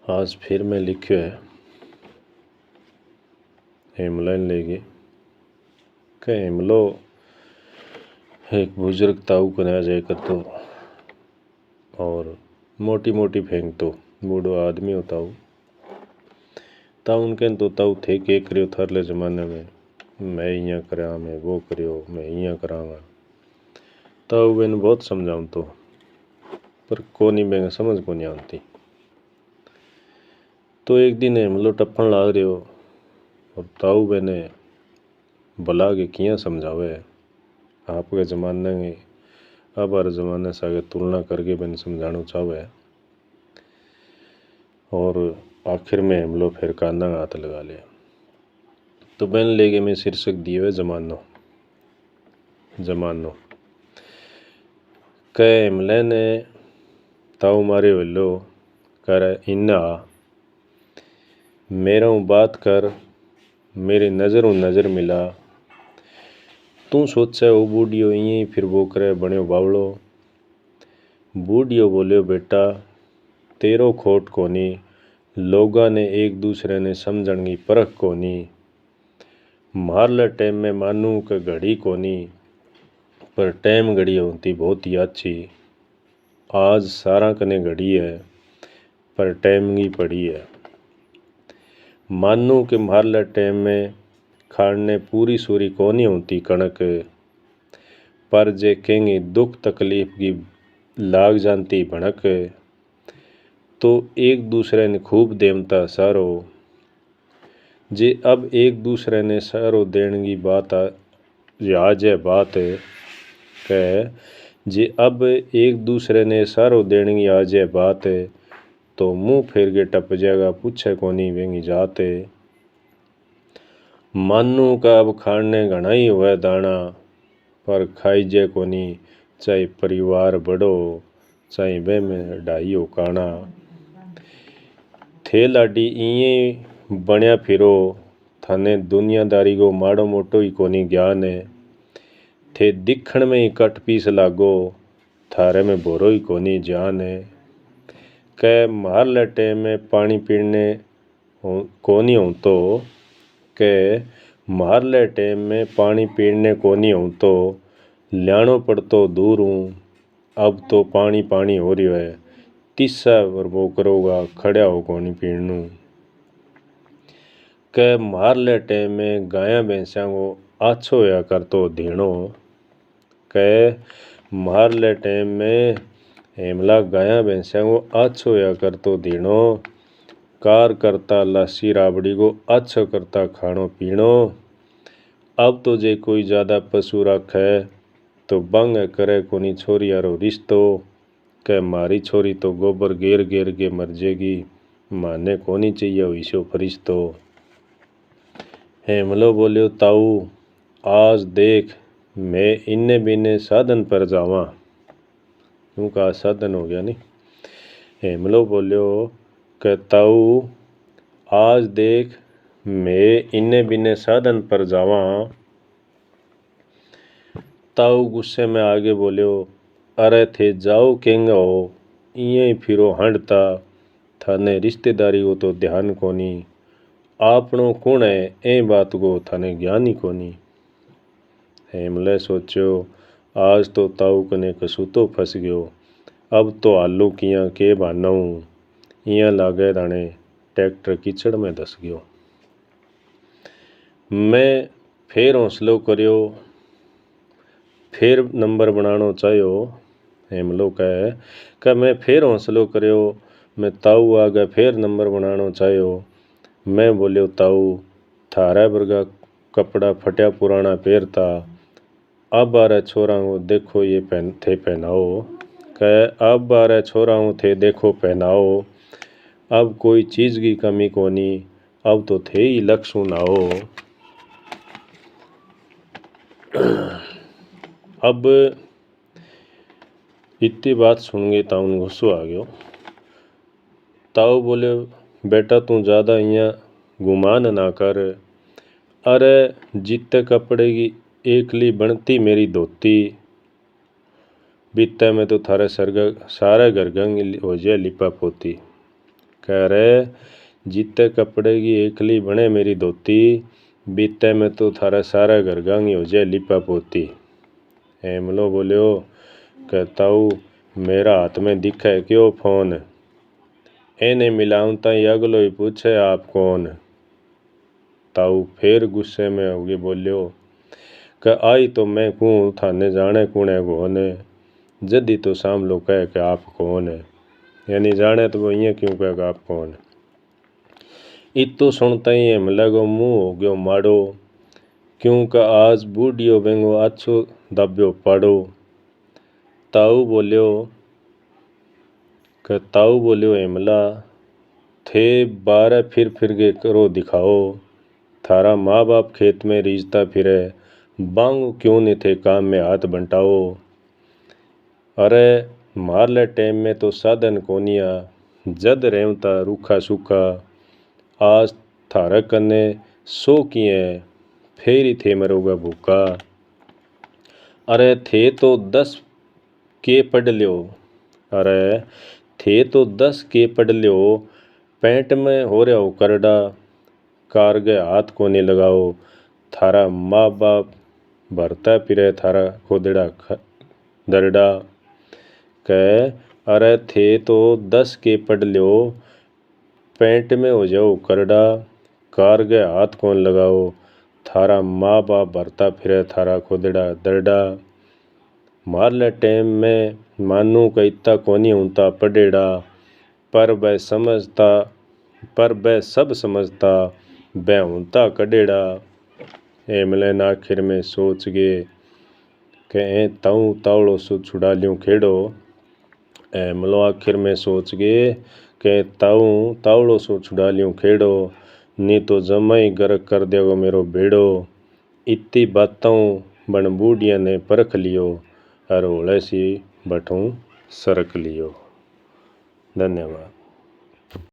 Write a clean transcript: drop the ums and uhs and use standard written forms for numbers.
आज फिर मैं लिखियो है हेमलन लेगी के हेमलो एक बुजुर्ग ताऊ कन्या जाए करतो और मोटी मोटी फेंक तो बूढ़ो आदमी हो ताऊ उनके तो ताऊ थे के करियो थारले जमाने में मैं इयां करा मैं वो करियो मैं इयां करांगा ताऊ बेन बहुत समझाऊं तो पर कोनी बेन समझ को नहीं आती। तो एक दिन हेमलो टप्पन लाग रहो और ताऊ बेने भला के किया समझावे आपके ज़माने में अब हर ज़माने से आगे तुलना करके मैंने समझाना चाहे और आखिर में हेमलो फिर काना हाथ लगा लिया। तो बहन लेके मैं शीर्षक दिए हुए जमानो जमानो कह हेमले ने ताऊ मारे वेलो कर इन्ना मेरा बात कर मेरी नज़र मिला तू सोचे वो बूढ़ियो यहीं फिर वो करे बने बावड़ो। बूढ़ियो बोलियो बेटा तेरो खोट कोनी लोगा ने एक दूसरे ने समझण की परख कोनी मारले टाइम में मानू के घड़ी कोनी पर टाइम घड़ी होती बहुत ही अच्छी। आज सारा कने घड़ी है पर टाइम की पड़ी है। मानू के मारले टाइम में खाने पूरी सूरी कोनी होती कणक पर जे कहेंगे दुख तकलीफ की लाग जानती भणक तो एक दूसरे ने खूब देमता सारो। जे अब एक दूसरे ने सारो देने की बात आज है बात कह जे अब एक दूसरे ने सारो देने की आज है बात तो मुँह फेर के टप जाएगा पूछे कोनी वेंगी जाते। मानू का अब खाने घना ही हुआ दाना पर खाई जे कोनी चाहे परिवार बड़ो चाहे वे में ढाई हो काना थे लाडी इं बनया फिरो थाने दुनियादारी को माड़ो मोटो ही कोनी ज्ञान है थे दिखण में ही कट पीस लागो थारे में बोरो ही कोनी जान है कह मार लटे में पानी पीने कोनी हूँ तो कह मार लटे में पानी पीने कोनी हूँ तो ल्याणो पड़तो दूर हूँ अब तो पानी पानी हो रही है तीसा वर वो करोगा खड़ा हो कोनी पीणू कह मार लटे में गाया भैंसा को आछो या कर तो धीणो कह मार लटे में हेमला गाया भैंसा को आछो या कर तो धीणो कार करता लासी राबड़ी को अच्छा करता खानो पीनो। अब तो जे कोई ज़्यादा पशु रखे तो बंग करे कोनी छोरी यारो रिश्तो कह मारी छोरी तो गोबर गेर गेर के मर जेगी माने कोनी चाहिए विशो फरिश्तो। हेमलो बोलियो ताऊ आज देख मैं इन्ने बिन्ने साधन पर जावा उनका साधन हो गया नहीं। हेमलो बोलियो कि ताऊ आज देख मैं इन्ने बिन्ने साधन पर जावा। ताऊ गुस्से में आगे बोलियो अरे थे जाओ केंगे हो इं फिरो हंडता थाने रिश्तेदारी को तो ध्यान कोनी आपनो कौन है ए बात को थाने ज्ञान ही कोनी। हेमले सोचो आज तो ताऊ कने कसूतो फंस गयो अब तो आलू किया के बानाऊ इं लागे दाने ट्रैक्टर कीचड़ में धस गयो। मैं फिर हौसलो करियो फिर नंबर बनानो चाहो। हेमलो कह मैं फिर हौसलो करियो मैं ताऊ आगे फिर नंबर बनानो चाहो। मैं बोलियो ताऊ थारा वर्गा कपड़ा फटिया पुराना पहरता अब बारे छोरा को देखो ये थे पहनाओ कह अब बारे छोरा थे देखो पहनाओ अब कोई चीज़ की कमी कोनी अब तो थे ही लक्ष्य नाओ। अब इतनी बात सुन गई ताऊ गुस्सो आ गयो। ताऊ बोले बेटा तू ज़्यादा इं गुमान ना कर अरे जितने कपड़े की एकली बनती मेरी धोती बीते में तो थारे सारे घर गंग हो जाए लिपा पोती कह रहे जीते कपड़े की एकली बने मेरी धोती, बीते में तो थारा सारा घर गांगी हो जाए लिपा पोती। हेमलो बोलियो कहताऊ मेरा हाथ में दिखा है क्यों फोन, एने मिलाऊं ताई अगलो ही पूछे आप कौन। ताऊ फिर गुस्से में होगी बोलियो कि आई तो मैं कूँ थाने जाने कूने गोने, जदी तो सामलो कहे कि आप कौन है, यानी जाने तो वो ये क्यों कहे आप कौन। इतो सुनता ही हेमला को मुँह हो गयो माड़ो, क्योंकि आज बूढ़ियो बेंगो अच्छो दब्यो पाड़ो। ताऊ बोलियो हेमला थे बारह फिर के करो दिखाओ, थारा माँ बाप खेत में रीझता फिरे, बांगो क्यों नहीं थे काम में हाथ बंटाओ। अरे मारले टाइम में तो साधन कोनिया, जद रेवता रूखा सूखा, आज थारा कन्ने 100 किए फेरी थे मरोगा भूखा। अरे थे तो 10 के पढ़ लियो, अरे थे तो 10 के पढ़ लियो, पैंट में हो रहा हो करड़ा, कारगे हाथ कोनी लगाओ, थारा माँ बाप भरता फिरे थारा खोदड़ा दरड़ा। कह अरे थे तो 10 के पढ़ लियो, पैंट में हो जाओ करड़ा, कारगे हाथ कौन लगाओ, थारा माँ बाप भरता फिरे थारा खोदड़ा दरड़ा। मारले टाइम में मानू का इत्ता कोनी होता पढ़ेड़ा, पर वह सब समझता वह होता कडेड़ा। हेमले न आखिर में सोच गए कि ताऊ तावड़ो सो छुड़ा लियो खेड़ो। हेमलो आखिर में सोच गए कि ताऊ तावड़ो सो छुड़ा लियो खेड़ो, नी तो जमा ही गर्क कर देगो मेरो बेड़ो। इतनी बातों बन बूढ़िया ने परख लियो, और होले सी बठूं सरक लियो। धन्यवाद।